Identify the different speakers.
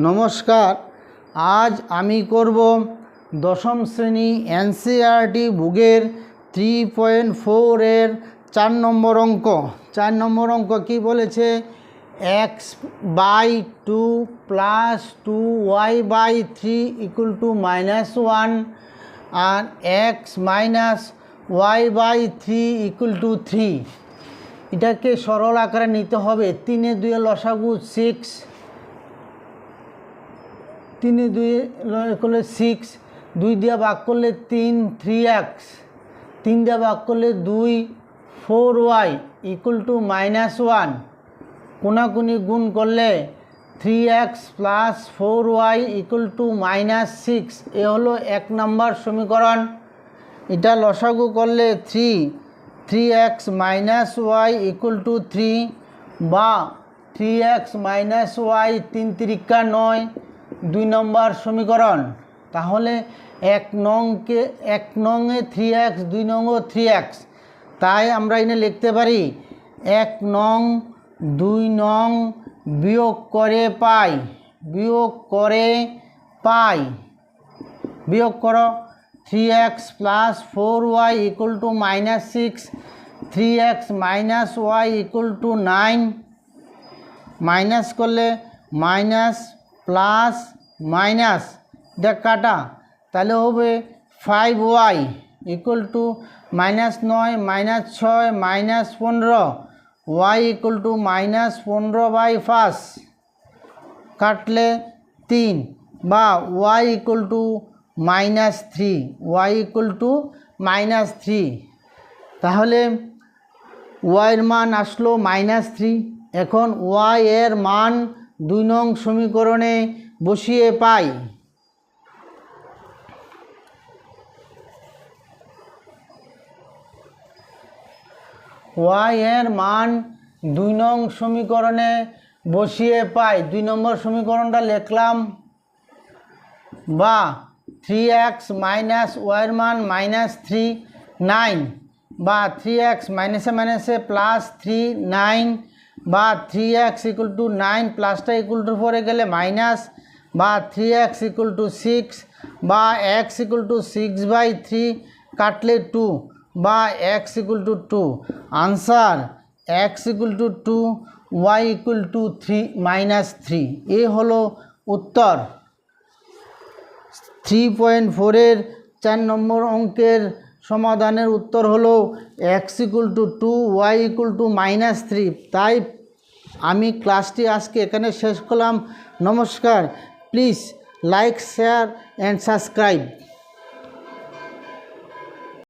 Speaker 1: নমস্কার। আজ আমি করব দশম শ্রেণী এনসিইআরটি বুকের 3.4 এর 4 নম্বর অঙ্ক। 4 নম্বর অঙ্ক কি বলেছে? x/2 + 2y/3 = -1 আর x - y/3 = 3। এটাকে সরল আকারে নিতে হবে। 3 এর 2 এর লসাগু 6, 3 এর 2 করলে 6, 2 দিয়ে ভাগ করলে 3, 3x, 3 দিয়ে ভাগ করলে 2, 4y = -1। কোনাকুনি গুণ করলে 3x + 4y = -6। এ হলো 1 নম্বর সমীকরণ। এটা লসাগু করলে 3x - y = 3 বা 3x - y 3 × 9, 2 নম্বর সমীকরণ। তাহলে 1 নংয়ে 3x, 2 নংও 3x, তাই আমরা এনে লিখতে পারি 1 নং 2 নং বিয়োগ করে পাই, বিয়োগ করো 3x + 4y = -6, 3x - y = 9, minus করলে মাইনাস প্লাস মাইনাস এটা কাটা, তাহলে হবে 5y = -9 - 6 - 15, y = -15/5 কাটলে 3 বা y = -3, y = -3। তাহলে y এর মান আসলো -3। এখন y এর মান 2 নং সমীকরণে বসিয়ে পাই। y এর মান 2 নং সমীকরণে বসিয়ে পাই। 2 নম্বর সমীকরণটা লিখলাম, বা 3x - y এর মান -3, 9 বা 3x - +3, 9 বা 3x = 9 প্লাসটা = 4 গেলে মাইনাস, বা 3x = 6 বা x = 6/3 কাটলে 2 বা x = 2। আনসার x = 2, y = 3 এ হলো উত্তর। 3.4 এর 4 নম্বর অঙ্কের সমাধানের উত্তর হলো x = 2, y = -3। তাই আমি ক্লাসটি আজকে এখানে শেষ করলাম। নমস্কার। Please like, share and subscribe.